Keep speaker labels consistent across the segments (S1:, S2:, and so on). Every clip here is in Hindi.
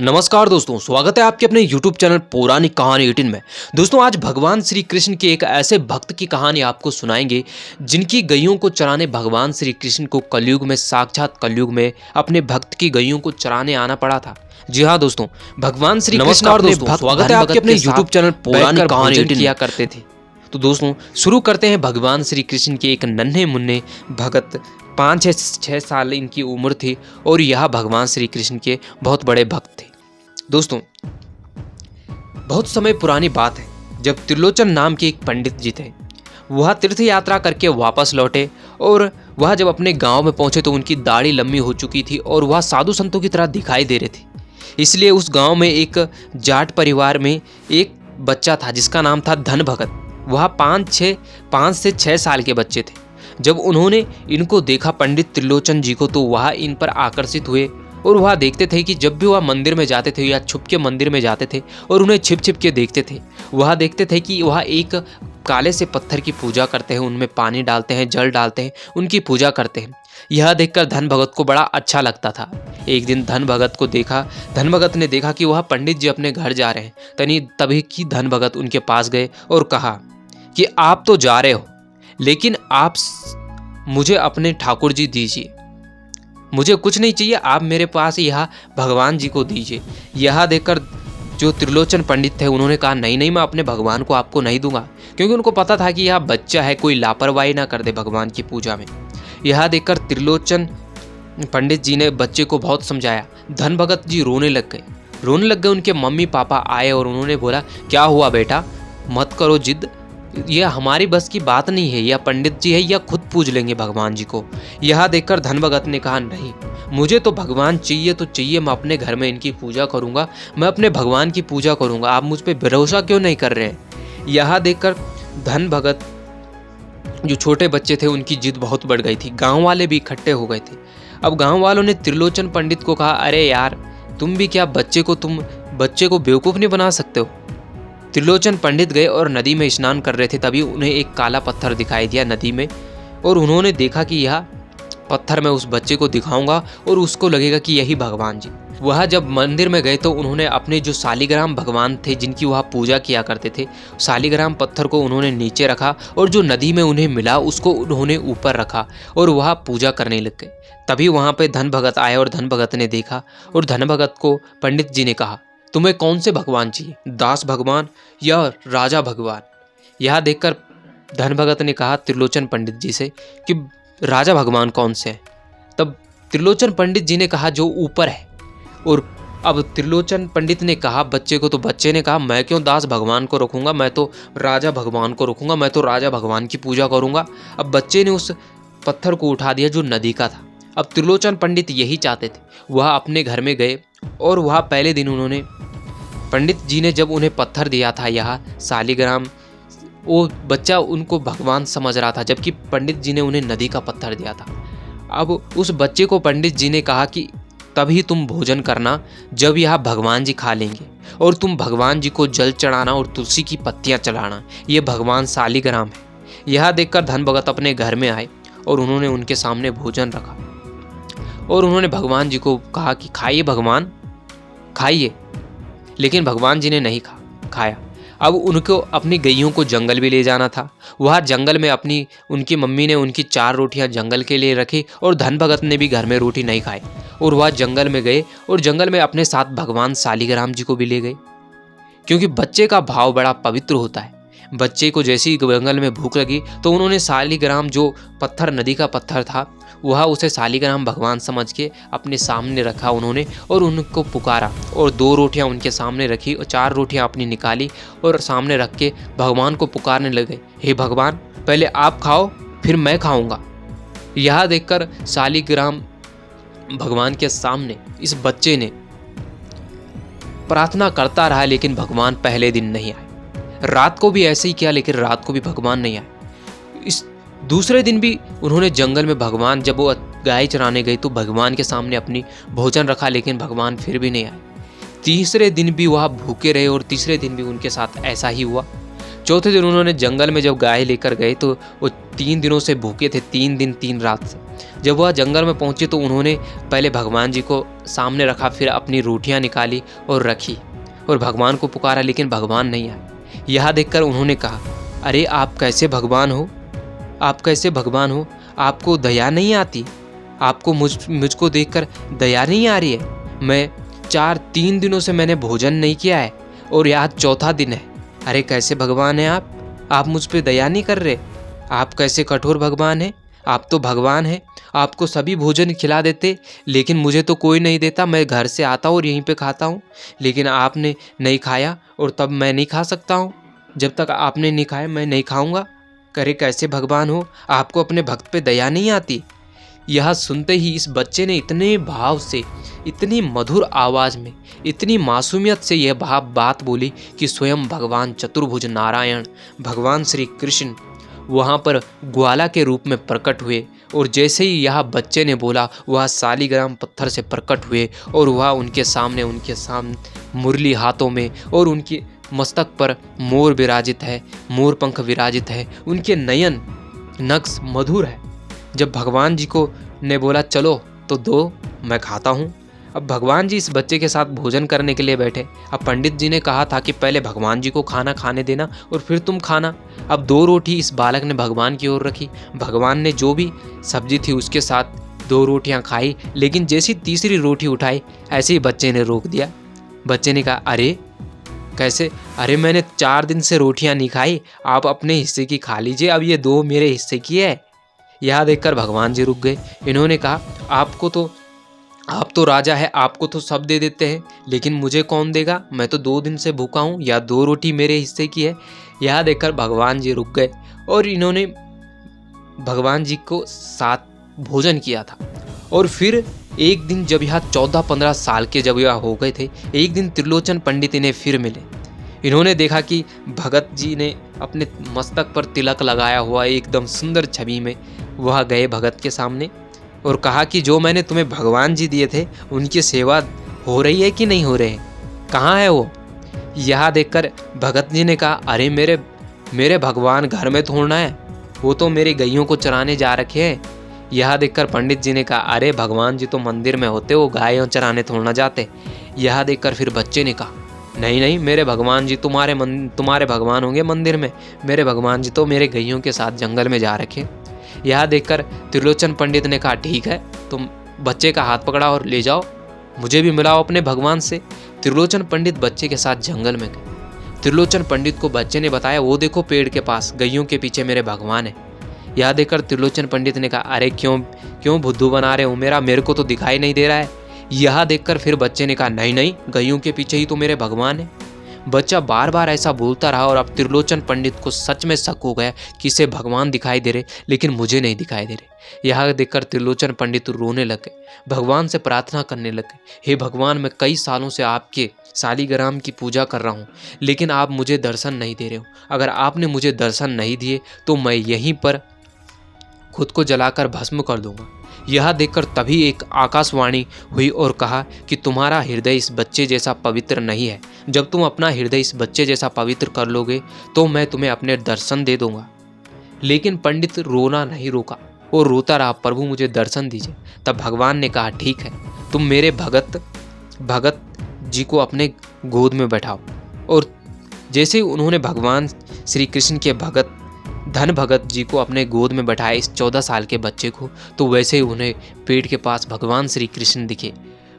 S1: नमस्कार दोस्तों, स्वागत है आपके अपने YouTube चैनल पौराणिक कहानी 18 में। दोस्तों, आज भगवान श्री कृष्ण के एक ऐसे भक्त की कहानी आपको सुनाएंगे जिनकी गैयों को चराने भगवान श्री कृष्ण को कलयुग में, साक्षात कलयुग में अपने भक्त की गैयों को चराने आना पड़ा था। जी हाँ दोस्तों, भगवान श्री कृष्ण अपने भक्त स्वागत है आपके अपने YouTube चैनल पौराणिक कहानी 18 किया करते थे। तो दोस्तों, शुरू करते हैं भगवान श्री कृष्ण के एक नन्हे मुन्ने भगत। 5-6 साल इनकी उम्र थी और यह भगवान श्री कृष्ण के बहुत बड़े भक्त थे। दोस्तों, बहुत समय पुरानी बात है जब त्रिलोचन नाम के एक पंडित जी थे। वह तीर्थ यात्रा करके वापस लौटे और वह जब अपने गांव में पहुंचे तो उनकी दाढ़ी लंबी हो चुकी थी और वह साधु संतों की तरह दिखाई दे रहे थे। इसलिए उस गांव में एक जाट परिवार में एक बच्चा था जिसका नाम था धन भगत। वह 5 से 6 साल के बच्चे थे। जब उन्होंने इनको देखा पंडित त्रिलोचन जी को, तो वह इन पर आकर्षित हुए और वह देखते थे कि जब भी वह मंदिर में जाते थे या छुप के मंदिर में जाते थे और उन्हें छिप छिप के देखते थे, वह देखते थे कि वह एक काले से पत्थर की पूजा करते हैं, उनमें पानी डालते हैं, जल डालते हैं, उनकी पूजा करते हैं। यह देखकर धन भगत को बड़ा अच्छा लगता था। एक दिन धन भगत ने देखा कि वह पंडित जी अपने घर जा रहे हैं। तभी कि धन भगत उनके पास गए और कहा कि आप तो जा रहे हो, लेकिन आप मुझे अपने ठाकुर जी दीजिए। मुझे कुछ नहीं चाहिए, आप मेरे पास यह भगवान जी को दीजिए। यह देखकर जो त्रिलोचन पंडित थे उन्होंने कहा, नहीं, मैं अपने भगवान को आपको नहीं दूंगा, क्योंकि उनको पता था कि यह बच्चा है, कोई लापरवाही ना कर दे भगवान की पूजा में। यह देखकर त्रिलोचन पंडित जी ने बच्चे को बहुत समझाया। धन भगत जी रोने लग गए। उनके मम्मी पापा आए और उन्होंने बोला, क्या हुआ बेटा, मत करो जिद, यह हमारी बस की बात नहीं है, यह पंडित जी है, यह खुद पूज लेंगे भगवान जी को। यह देखकर धन भगत ने कहा, नहीं, मुझे तो भगवान चाहिए तो चाहिए, मैं अपने घर में इनकी पूजा करूंगा, मैं अपने भगवान की पूजा करूंगा, आप मुझ पर भरोसा क्यों नहीं कर रहे हैं। यह देखकर धन भगत, जो छोटे बच्चे थे, उनकी जिद बहुत बढ़ गई थी। गाँव वाले भी इकट्ठे हो गए थे। अब गाँव वालों ने त्रिलोचन पंडित को कहा, अरे यार, तुम भी क्या बच्चे को बेवकूफ़ नहीं बना सकते हो। त्रिलोचन पंडित गए और नदी में स्नान कर रहे थे। तभी उन्हें एक काला पत्थर दिखाई दिया नदी में और उन्होंने देखा कि यह पत्थर मैं उस बच्चे को दिखाऊंगा और उसको लगेगा कि यही भगवान जी। वह जब मंदिर में गए तो उन्होंने अपने जो शालिग्राम भगवान थे जिनकी वह पूजा किया करते थे, शालिग्राम पत्थर को उन्होंने नीचे रखा और जो नदी में उन्हें मिला उसको उन्होंने ऊपर रखा और वह पूजा करने लग गए। तभी वहाँ पे धन भगत आए और धन भगत ने देखा और धन भगत को पंडित जी ने कहा, तुम्हें कौन से भगवान चाहिए, दास भगवान या राजा भगवान। यह देखकर धन भगत ने कहा त्रिलोचन पंडित जी से कि राजा भगवान कौन से हैं। तब त्रिलोचन पंडित जी ने कहा, जो ऊपर है। और अब त्रिलोचन पंडित ने कहा बच्चे को, तो बच्चे ने कहा, मैं क्यों दास भगवान को रखूँगा, मैं तो राजा भगवान को रखूँगा, मैं तो राजा भगवान की पूजा करूँगा। अब बच्चे ने उस पत्थर को उठा दिया जो नदी का था। अब त्रिलोचन पंडित यही चाहते थे। वह अपने घर में गए और वह पहले दिन उन्होंने, पंडित जी ने जब उन्हें पत्थर दिया था, यह शालिग्राम, वो बच्चा उनको भगवान समझ रहा था, जबकि पंडित जी ने उन्हें नदी का पत्थर दिया था। अब उस बच्चे को पंडित जी ने कहा कि तभी तुम भोजन करना जब यह भगवान जी खा लेंगे, और तुम भगवान जी को जल चढ़ाना और तुलसी की पत्तियां चढ़ाना, ये भगवान शालिग्राम है। यह देखकर धन भगत अपने घर में आए और उन्होंने उनके सामने भोजन रखा और उन्होंने भगवान जी को कहा कि खाइए भगवान, खाइए। लेकिन भगवान जी ने नहीं खाया। अब उनको अपनी गैयों को जंगल भी ले जाना था। वह जंगल में उनकी मम्मी ने उनकी 4 रोटियां जंगल के लिए रखी और धन भगत ने भी घर में रोटी नहीं खाई और वह जंगल में गए और जंगल में अपने साथ भगवान शालिग्राम जी को भी ले गए, क्योंकि बच्चे का भाव बड़ा पवित्र होता है। बच्चे को जैसे ही जंगल में भूख लगी तो उन्होंने शालिग्राम, जो पत्थर नदी का पत्थर था, वह उसे शालिग्राम भगवान समझ के अपने सामने रखा उन्होंने और उनको पुकारा और 2 रोटियां उनके सामने रखी और 4 रोटियां अपनी निकाली और सामने रख के भगवान को पुकारने लगे, हे भगवान, पहले आप खाओ फिर मैं खाऊंगा। यह देखकर शालिग्राम भगवान के सामने इस बच्चे ने प्रार्थना करता रहा, लेकिन भगवान पहले दिन नहीं आए। रात को भी ऐसे ही किया, लेकिन रात को भी भगवान नहीं आए। इस दूसरे दिन भी उन्होंने जंगल में भगवान, जब वो गाय चराने गई तो भगवान के सामने अपनी भोजन रखा, लेकिन भगवान फिर भी नहीं आए। तीसरे दिन भी वह भूखे रहे और तीसरे दिन भी उनके साथ ऐसा ही हुआ। चौथे दिन उन्होंने जंगल में जब गाय लेकर गए तो वो 3 दिनों से भूखे थे, 3 दिन 3 रात से। जब वह जंगल में पहुंचे तो उन्होंने पहले भगवान जी को सामने रखा, फिर अपनी रोटियां निकाली और रखी और भगवान को पुकारा, लेकिन भगवान नहीं आए। यह देखकर उन्होंने कहा, अरे आप कैसे भगवान हो, आप कैसे भगवान हो, आपको दया नहीं आती, आपको मुझको देखकर दया नहीं आ रही है। मैं 3 दिनों से मैंने भोजन नहीं किया है और यह 4था दिन है। अरे कैसे भगवान हैं आप मुझ पे दया नहीं कर रहे, आप कैसे कठोर भगवान हैं, आप तो भगवान हैं, आपको सभी भोजन खिला देते, लेकिन मुझे तो कोई नहीं देता। मैं घर से आता हूँ और यहीं पे खाता हूँ, लेकिन आपने नहीं खाया और तब मैं नहीं खा सकता हूँ, जब तक आपने नहीं खाया मैं नहीं खाऊंगा। करे कैसे भगवान हो, आपको अपने भक्त पे दया नहीं आती। यह सुनते ही इस बच्चे ने इतने भाव से, इतनी मधुर आवाज़ में, इतनी मासूमियत से यह बात बोली कि स्वयं भगवान चतुर्भुज नारायण भगवान श्री कृष्ण वहाँ पर ग्वाला के रूप में प्रकट हुए। और जैसे ही यह बच्चे ने बोला, वह शालिग्राम पत्थर से प्रकट हुए और वह उनके सामने मुरली हाथों में, और उनके मस्तक पर मोर विराजित है, मोर पंख विराजित है, उनके नयन नक्श मधुर है। जब भगवान जी को ने बोला चलो तो दो, मैं खाता हूँ। अब भगवान जी इस बच्चे के साथ भोजन करने के लिए बैठे। अब पंडित जी ने कहा था कि पहले भगवान जी को खाना खाने देना और फिर तुम खाना। अब 2 रोटी इस बालक ने भगवान की ओर रखी। भगवान ने जो भी सब्जी थी उसके साथ 2 रोटियां खाई, लेकिन जैसी तीसरी रोटी उठाई ऐसे ही बच्चे ने रोक दिया। बच्चे ने कहा, अरे कैसे, अरे मैंने 4 दिन से रोटियां नहीं खाई, आप अपने हिस्से की खा लीजिए, अब ये 2 मेरे हिस्से की है। यह देखकर भगवान जी रुक गए। इन्होंने कहा, आप तो राजा है, आपको तो सब दे देते हैं, लेकिन मुझे कौन देगा, मैं तो 2 दिन से भूखा हूँ, या 2 रोटी मेरे हिस्से की है। यह देखकर भगवान जी रुक गए और इन्होंने भगवान जी को साथ भोजन किया था। और फिर एक दिन जब यह 14-15 साल के जब यह हो गए थे, एक दिन त्रिलोचन पंडित इन्हें फिर मिले। इन्होंने देखा कि भगत जी ने अपने मस्तक पर तिलक लगाया हुआ एकदम सुंदर छवि में वह गए भगत के सामने और कहा कि जो मैंने तुम्हें भगवान जी दिए थे उनकी सेवा हो रही है कि नहीं हो रही है, कहाँ है वो। यह देखकर भगत जी ने कहा, अरे मेरे भगवान घर में थोड़ना है, वो तो मेरी गैयों को चराने जा रखे हैं। यह देखकर पंडित जी ने कहा, अरे भगवान जी तो मंदिर में होते, वो गायों चराने थोड़ना जाते। यह देखकर फिर बच्चे ने कहा, नहीं, मेरे भगवान जी तुम्हारे भगवान होंगे मंदिर में, मेरे भगवान जी तो मेरे गैयों के साथ जंगल में जा रखे। यह देखकर त्रिलोचन पंडित ने कहा, ठीक है, तुम बच्चे का हाथ पकड़ा और ले जाओ, मुझे भी मिलाओ अपने भगवान से। त्रिलोचन पंडित बच्चे के साथ जंगल में गए। त्रिलोचन पंडित को बच्चे ने बताया, वो देखो पेड़ के पास गैयों के पीछे मेरे भगवान है। यह देखकर त्रिलोचन पंडित ने कहा, अरे क्यों बुद्धू बना रहे हो, मेरे को तो दिखाई नहीं दे रहा है। यह देखकर फिर बच्चे ने कहा, नहीं, गैयों के पीछे ही तो मेरे भगवान है। बच्चा बार बार ऐसा बोलता रहा और अब त्रिलोचन पंडित को सच में शक हो गया कि इसे भगवान दिखाई दे रहे, लेकिन मुझे नहीं दिखाई दे रहे। यह देखकर त्रिलोचन पंडित रोने लगे, भगवान से प्रार्थना करने लगे, हे भगवान, मैं कई सालों से आपके शालिग्राम की पूजा कर रहा हूँ, लेकिन आप मुझे दर्शन नहीं दे रहे हो। अगर आपने मुझे दर्शन नहीं दिए तो मैं यहीं पर खुद को जलाकर भस्म कर दूंगा। यह देखकर तभी एक आकाशवाणी हुई और कहा कि तुम्हारा हृदय इस बच्चे जैसा पवित्र नहीं है। जब तुम अपना हृदय इस बच्चे जैसा पवित्र कर लोगे तो मैं तुम्हें अपने दर्शन दे दूंगा। लेकिन पंडित रोना नहीं रोका और रोता रहा, प्रभु मुझे दर्शन दीजिए। तब भगवान ने कहा, ठीक है, तुम मेरे भगत जी को अपने गोद में बैठाओ। और जैसे ही उन्होंने भगवान श्री कृष्ण के धन भगत जी को अपने गोद में बैठाया, इस 14 साल के बच्चे को, तो वैसे ही उन्हें पेड़ के पास भगवान श्री कृष्ण दिखे।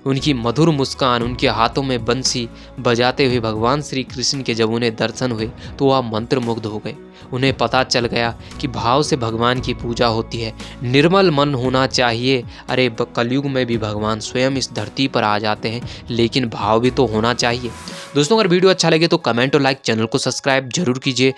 S1: उनकी मधुर मुस्कान, उनके हाथों में बंसी बजाते हुए भगवान श्री कृष्ण के जब उन्हें दर्शन हुए तो वह मंत्रमुग्ध हो गए। उन्हें पता चल गया कि भाव से भगवान की पूजा होती है, निर्मल मन होना चाहिए। अरे कलयुग में भी भगवान स्वयं इस धरती पर आ जाते हैं, लेकिन भाव भी तो होना चाहिए। दोस्तों, अगर वीडियो अच्छा लगे तो कमेंट और लाइक, चैनल को सब्सक्राइब जरूर कीजिए।